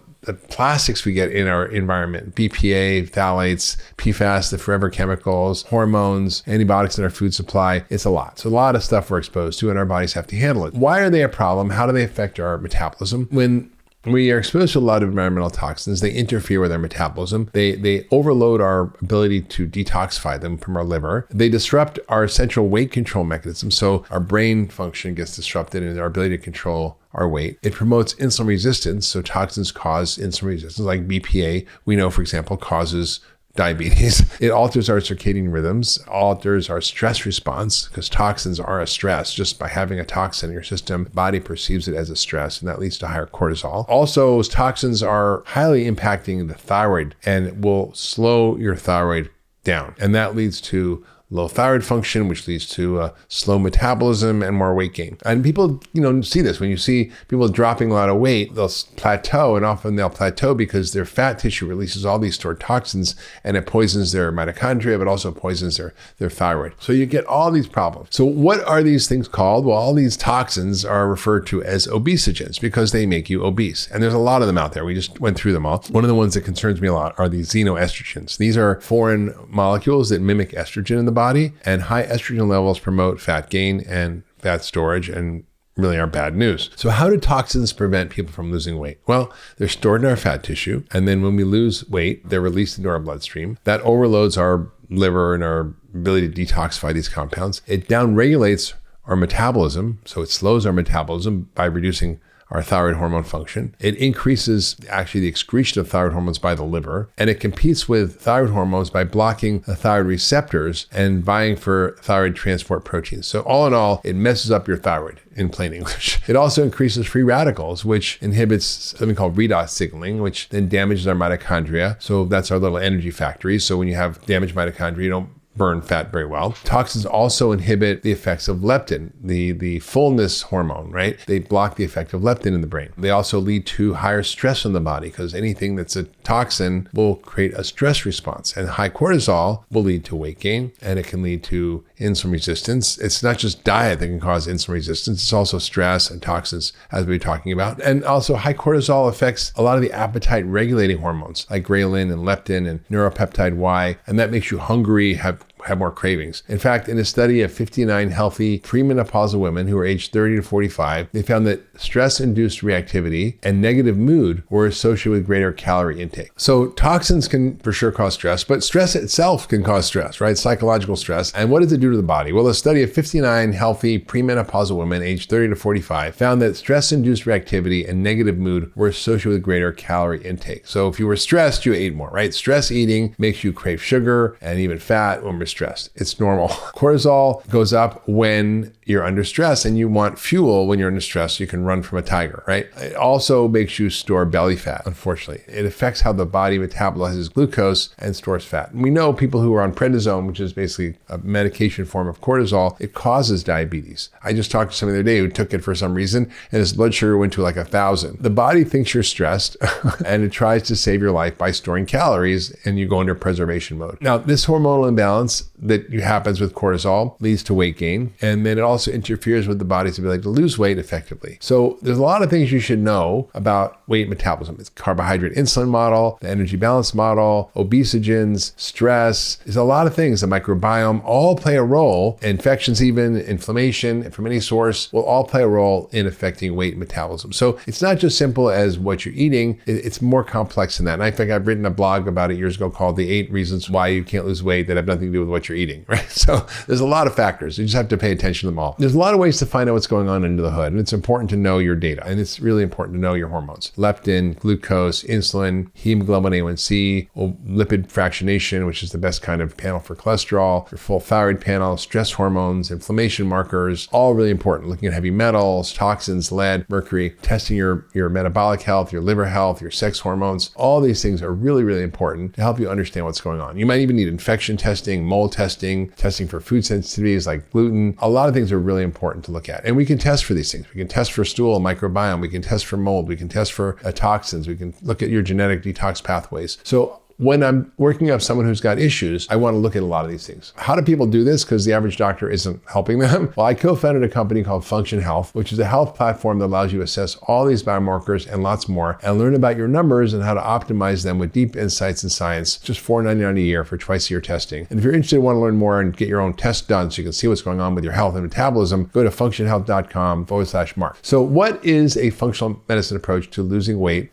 plastics we get in our environment, BPA, phthalates, PFAS, the forever chemicals, hormones, antibiotics in our food supply. It's a lot. So a lot of stuff we're exposed to and our bodies have to handle it. Why are they a problem? How do they affect our metabolism? When we are exposed to a lot of environmental toxins, they interfere with our metabolism. They overload our ability to detoxify them from our liver. They disrupt our central weight control mechanism. So our brain function gets disrupted and our ability to control our weight. It promotes insulin resistance. So toxins cause insulin resistance, like BPA, we know, for example, causes diabetes. It alters our circadian rhythms, alters our stress response, because toxins are a stress. Just by having a toxin in your system, the body perceives it as a stress, and that leads to higher cortisol. Also, toxins are highly impacting the thyroid and will slow your thyroid down. And that leads to low thyroid function, which leads to slow metabolism and more weight gain. And people, see this. When you see people dropping a lot of weight, they'll plateau, and often they'll plateau because their fat tissue releases all these stored toxins, and it poisons their mitochondria, but also poisons their thyroid. So you get all these problems. So what are these things called? Well, all these toxins are referred to as obesogens because they make you obese. And there's a lot of them out there. We just went through them all. One of the ones that concerns me a lot are these xenoestrogens. These are foreign molecules that mimic estrogen in the body, and high estrogen levels promote fat gain and fat storage, and really are bad news. So how do toxins prevent people from losing weight? Well, they're stored in our fat tissue, and then when we lose weight, they're released into our bloodstream. That overloads our liver and our ability to detoxify these compounds. It downregulates our metabolism, so it slows our metabolism by reducing our thyroid hormone function. It increases actually the excretion of thyroid hormones by the liver, and it competes with thyroid hormones by blocking the thyroid receptors and vying for thyroid transport proteins. So all in all, it messes up your thyroid in plain English. It also increases free radicals, which inhibits something called redox signaling, which then damages our mitochondria. So that's our little energy factories. So when you have damaged mitochondria, you don't burn fat very well. Toxins also inhibit the effects of leptin, the fullness hormone, right? They block the effect of leptin in the brain. They also lead to higher stress in the body because anything that's a toxin will create a stress response. And high cortisol will lead to weight gain, and it can lead to insulin resistance. It's not just diet that can cause insulin resistance. It's also stress and toxins, as we were talking about. And also high cortisol affects a lot of the appetite regulating hormones like ghrelin and leptin and neuropeptide Y, and that makes you hungry, have more cravings. In fact, in a study of 59 healthy premenopausal women who were aged 30 to 45, they found that stress-induced reactivity and negative mood were associated with greater calorie intake. So toxins can for sure cause stress, but stress itself can cause stress, right? Psychological stress. And what does it do to the body? Well, a study of 59 healthy premenopausal women aged 30 to 45 found that stress-induced reactivity and negative mood were associated with greater calorie intake. So if you were stressed, you ate more, right? Stress eating makes you crave sugar and even fat when we're stressed. It's normal. Cortisol goes up when you're under stress, and you want fuel when you're under stress so you can run from a tiger, right? It also makes you store belly fat, unfortunately. It affects how the body metabolizes glucose and stores fat. And we know people who are on prednisone, which is basically a medication form of cortisol, it causes diabetes. I just talked to somebody the other day who took it for some reason, and his blood sugar went to like 1,000. The body thinks you're stressed, and it tries to save your life by storing calories, and you go into preservation mode. Now, this hormonal imbalance that happens with cortisol leads to weight gain, and then it also interferes with the body's ability to lose weight effectively. So there's a lot of things you should know about weight metabolism. It's Carbohydrate-Insulin Model, the energy balance model, obesogens, stress. There's a lot of things. The microbiome all play a role. Infections, even inflammation from any source, will all play a role in affecting weight metabolism. So it's not just simple as what you're eating. It's more complex than that. And I think I've written a blog about it years ago called The 8 Reasons Why You Can't Lose Weight that have nothing to do with what you're eating, right? So there's a lot of factors. You just have to pay attention to them all. There's a lot of ways to find out what's going on under the hood, and it's important to know your data, and it's really important to know your hormones. Leptin, glucose, insulin, hemoglobin A1C, lipid fractionation, which is the best kind of panel for cholesterol, your full thyroid panel, stress hormones, inflammation markers, all really important. Looking at heavy metals, toxins, lead, mercury, testing your metabolic health, your liver health, your sex hormones. All these things are really, really important to help you understand what's going on. You might even need infection testing, mold testing, testing for food sensitivities like gluten. A lot of things are really important to look at. And we can test for these things. We can test for stool microbiome. We can test for mold. We can test for toxins. We can look at your genetic detox pathways. So when I'm working up someone who's got issues, I want to look at a lot of these things. How do people do this? Because the average doctor isn't helping them. Well, I co-founded a company called Function Health, which is a health platform that allows you to assess all these biomarkers and lots more and learn about your numbers and how to optimize them with deep insights and science. Just $4.99 a year for twice-a-year testing. And if you're interested and want to learn more and get your own test done so you can see what's going on with your health and metabolism, go to functionhealth.com/Mark. So what is a functional medicine approach to losing weight?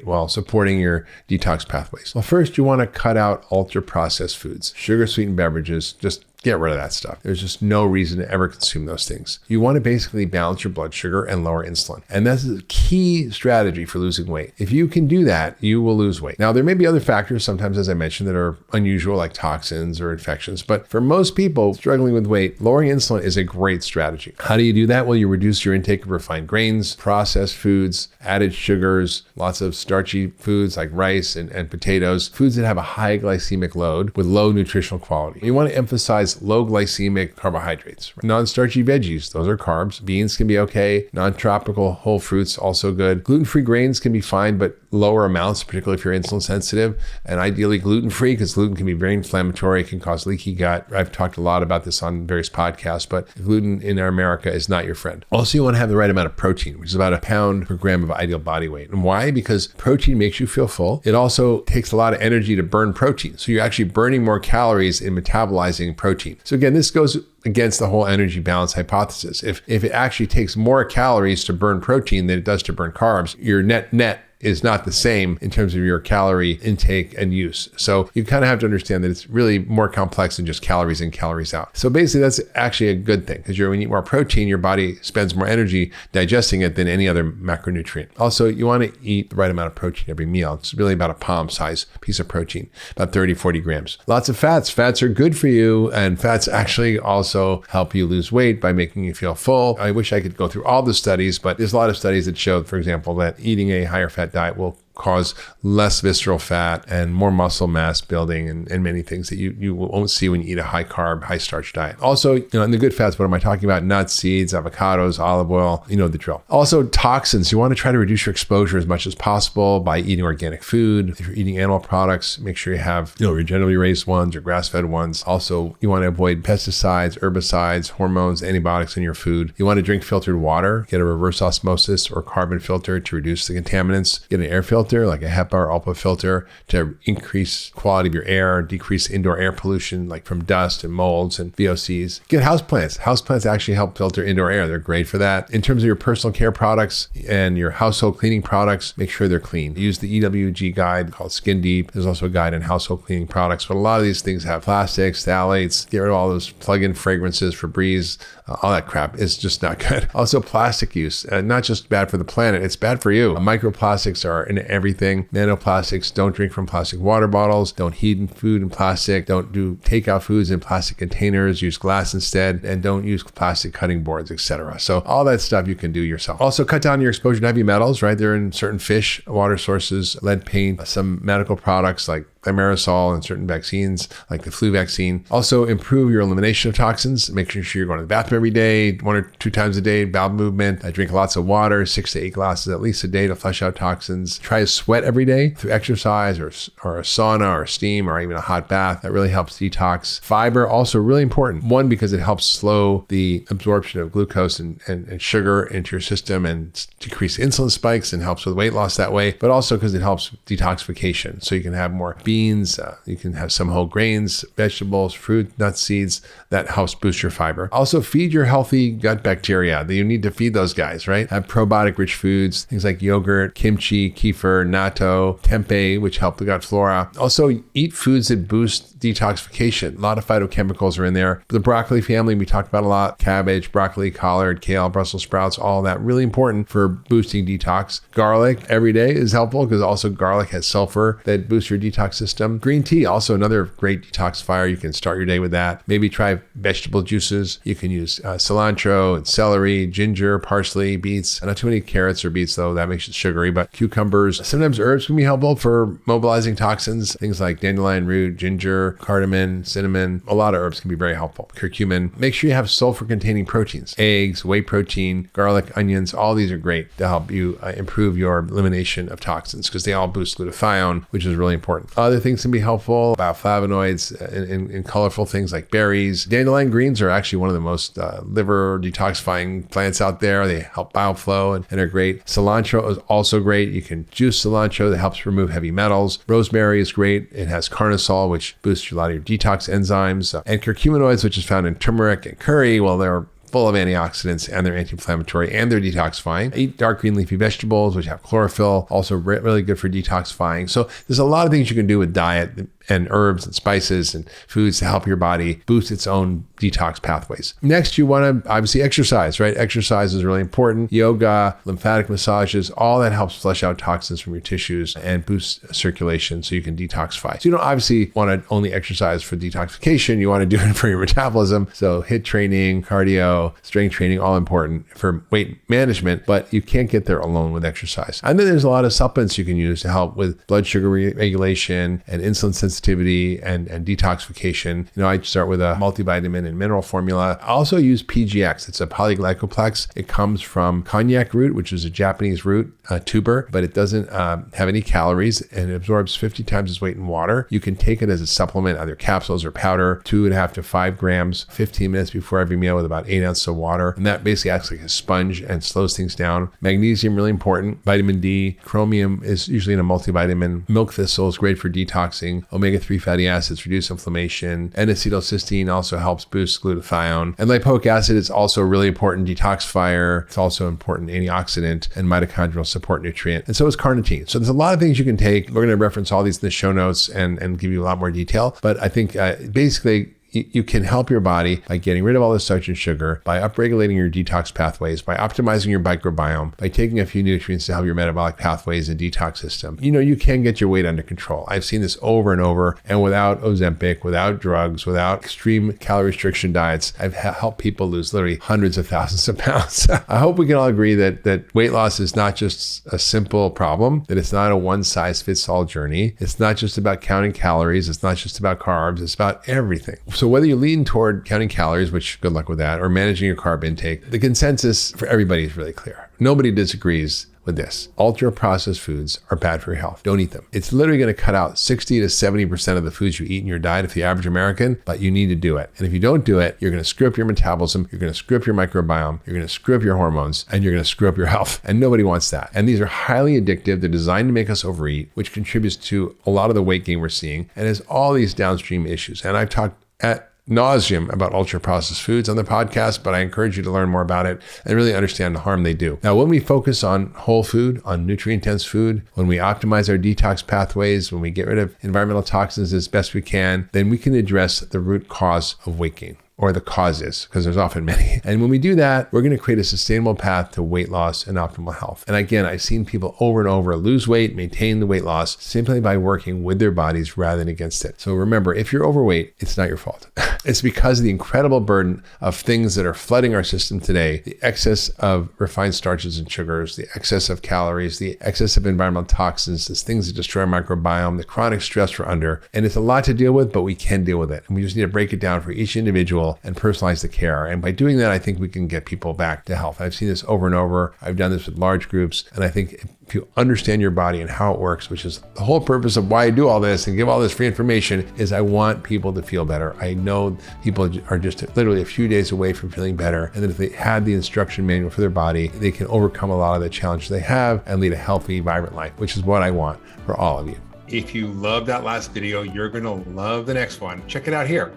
While supporting your detox pathways? Well, first, you want to cut out ultra-processed foods, sugar-sweetened beverages. Just Get rid of that stuff. There's just no reason to ever consume those things. You want to basically balance your blood sugar and lower insulin. And that's a key strategy for losing weight. If you can do that, you will lose weight. Now, there may be other factors sometimes, as I mentioned, that are unusual, like toxins or infections. But for most people struggling with weight, lowering insulin is a great strategy. How do you do that? Well, you reduce your intake of refined grains, processed foods, added sugars, lots of starchy foods like rice and potatoes, foods that have a high glycemic load with low nutritional quality. You want to emphasize low glycemic carbohydrates. Non-starchy veggies, those are carbs. Beans can be okay. Non-tropical whole fruits, also good. Gluten-free grains can be fine, but lower amounts, particularly if you're insulin sensitive, and ideally gluten-free, because gluten can be very inflammatory. It can cause leaky gut. I've talked a lot about this on various podcasts, but gluten in America is not your friend. Also, you want to have the right amount of protein, which is about 1 pound per gram of ideal body weight. And why? Because protein makes you feel full. It also takes a lot of energy to burn protein. So you're actually burning more calories in metabolizing protein. So again, this goes against the whole energy balance hypothesis. If it actually takes more calories to burn protein than it does to burn carbs, your net is not the same in terms of your calorie intake and use. So you kind of have to understand that it's really more complex than just calories in, calories out. So basically that's actually a good thing, because when you eat more protein, your body spends more energy digesting it than any other macronutrient. Also, you want to eat the right amount of protein every meal. It's really about a palm size piece of protein, about 30, 40 grams. Lots of fats. Fats are good for you, and fats actually also help you lose weight by making you feel full. I wish I could go through all the studies, but there's a lot of studies that show, for example, that eating a higher fat diet will cause less visceral fat and more muscle mass building and many things that you won't see when you eat a high carb, high starch diet. Also, in the good fats, what am I talking about? Nuts, seeds, avocados, olive oil, the drill. Also, toxins. You want to try to reduce your exposure as much as possible by eating organic food. If you're eating animal products, make sure you have, regeneratively raised ones or grass-fed ones. Also, you want to avoid pesticides, herbicides, hormones, antibiotics in your food. You want to drink filtered water. Get a reverse osmosis or carbon filter to reduce the contaminants. Get an air filter like a HEPA or ULPA filter to increase quality of your air, decrease indoor air pollution like from dust and molds and VOCs. Get houseplants. Houseplants actually help filter indoor air. They're great for that. In terms of your personal care products and your household cleaning products, make sure they're clean. Use the EWG guide called Skin Deep. There's also a guide on household cleaning products, but a lot of these things have plastics, phthalates. Get rid of all those plug-in fragrances, Febreze, all that crap is just not good. Also, plastic use, not just bad for the planet, it's bad for you. Microplastics are in everything. Nanoplastics, don't drink from plastic water bottles, don't heat food in plastic, don't do takeout foods in plastic containers, use glass instead, and don't use plastic cutting boards, etc. So all that stuff you can do yourself. Also, cut down your exposure to heavy metals, right? They're in certain fish, water sources, lead paint, some medical products like thimerosal and certain vaccines like the flu vaccine. Also, improve your elimination of toxins. Make sure you're going to the bathroom every day, 1 or 2 times a day, bowel movement. Drink lots of water, 6 to 8 glasses at least a day to flush out toxins. Try to sweat every day through exercise or a sauna or steam or even a hot bath. That really helps detox. Fiber, also really important. One, because it helps slow the absorption of glucose and sugar into your system and decrease insulin spikes and helps with weight loss that way, but also because it helps detoxification. So you can have more beans, you can have some whole grains, vegetables, fruit, nuts, seeds. That helps boost your fiber. Also, feed your healthy gut bacteria. You need to feed those guys, right? Have probiotic-rich foods, things like yogurt, kimchi, kefir, natto, tempeh, which help the gut flora. Also, eat foods that boost detoxification. A lot of phytochemicals are in there. The broccoli family, we talked about a lot. Cabbage, broccoli, collard, kale, Brussels sprouts, all that. Really important for boosting detox. Garlic every day is helpful because also garlic has sulfur that boosts your detox system. Green tea, also another great detoxifier. You can start your day with that. Maybe try vegetable juices. You can use cilantro and celery, ginger, parsley, beets. Not too many carrots or beets though, that makes it sugary, but cucumbers. Sometimes herbs can be helpful for mobilizing toxins. Things like dandelion root, ginger, cardamom, cinnamon. A lot of herbs can be very helpful. Curcumin. Make sure you have sulfur-containing proteins. Eggs, whey protein, garlic, onions. All these are great to help you improve your elimination of toxins because they all boost glutathione, which is really important. Other things can be helpful about flavonoids in colorful things like berries. Dandelion greens are actually one of the most liver detoxifying plants out there. They help bile flow and are great. Cilantro is also great. You can juice cilantro that helps remove heavy metals. Rosemary is great. It has carnosol, which boosts a lot of your detox enzymes. And curcuminoids, which is found in turmeric and curry, well, they're full of antioxidants and they're anti-inflammatory and they're detoxifying. Eat dark green leafy vegetables, which have chlorophyll, also really good for detoxifying. So there's a lot of things you can do with diet and herbs and spices and foods to help your body boost its own detox pathways. Next, you want to obviously exercise, right? Exercise is really important. Yoga, lymphatic massages, all that helps flush out toxins from your tissues and boost circulation so you can detoxify. So you don't obviously want to only exercise for detoxification. You want to do it for your metabolism. So HIIT training, cardio, strength training, all important for weight management, but you can't get there alone with exercise. And then there's a lot of supplements you can use to help with blood sugar regulation and insulin sensitivity and detoxification. I start with a multivitamin and mineral formula. I also use PGX. It's a polyglycoplex. It comes from cognac root, which is a Japanese root tuber, but it doesn't have any calories and it absorbs 50 times its weight in water. You can take it as a supplement, either capsules or powder, 2.5 to 5 grams, 15 minutes before every meal with about 8 ounces of water. And that basically acts like a sponge and slows things down. Magnesium, really important. Vitamin D. Chromium is usually in a multivitamin. Milk thistle is great for detoxing. Omega-3 fatty acids reduce inflammation. N-acetylcysteine also helps boost glutathione. And lipoic acid is also a really important detoxifier. It's also an important antioxidant and mitochondrial support nutrient. And so is carnitine. So there's a lot of things you can take. We're going to reference all these in the show notes and give you a lot more detail. But I think basically, you can help your body by getting rid of all the starch and sugar, by upregulating your detox pathways, by optimizing your microbiome, by taking a few nutrients to help your metabolic pathways and detox system. You can get your weight under control. I've seen this over and over, and without Ozempic, without drugs, without extreme calorie restriction diets, I've helped people lose literally hundreds of thousands of pounds. I hope we can all agree that weight loss is not just a simple problem, that it's not a one-size-fits-all journey. It's not just about counting calories. It's not just about carbs. It's about everything. So whether you lean toward counting calories, which good luck with that, or managing your carb intake, the consensus for everybody is really clear. Nobody disagrees with this. Ultra-processed foods are bad for your health. Don't eat them. It's literally going to cut out 60 to 70% of the foods you eat in your diet if the average American, but you need to do it. And if you don't do it, you're going to screw up your metabolism, you're going to screw up your microbiome, you're going to screw up your hormones, and you're going to screw up your health. And nobody wants that. And these are highly addictive. They're designed to make us overeat, which contributes to a lot of the weight gain we're seeing, and has all these downstream issues. And I've talked at nauseum about ultra-processed foods on the podcast, but I encourage you to learn more about it and really understand the harm they do. Now, when we focus on whole food, on nutrient-dense food, when we optimize our detox pathways, when we get rid of environmental toxins as best we can, then we can address the root cause of weight gain, or the causes, because there's often many. And when we do that, we're going to create a sustainable path to weight loss and optimal health. And again, I've seen people over and over lose weight, maintain the weight loss simply by working with their bodies rather than against it. So remember, if you're overweight, it's not your fault. It's because of the incredible burden of things that are flooding our system today, the excess of refined starches and sugars, the excess of calories, the excess of environmental toxins, the things that destroy our microbiome, the chronic stress we're under. And it's a lot to deal with, but we can deal with it. And we just need to break it down for each individual and personalize the care. And by doing that, I think we can get people back to health. I've seen this over and over. I've done this with large groups. And I think if you understand your body and how it works, which is the whole purpose of why I do all this and give all this free information, is I want people to feel better. I know people are just literally a few days away from feeling better. And that if they had the instruction manual for their body, they can overcome a lot of the challenges they have and lead a healthy, vibrant life, which is what I want for all of you. If you love that last video, you're going to love the next one. Check it out here.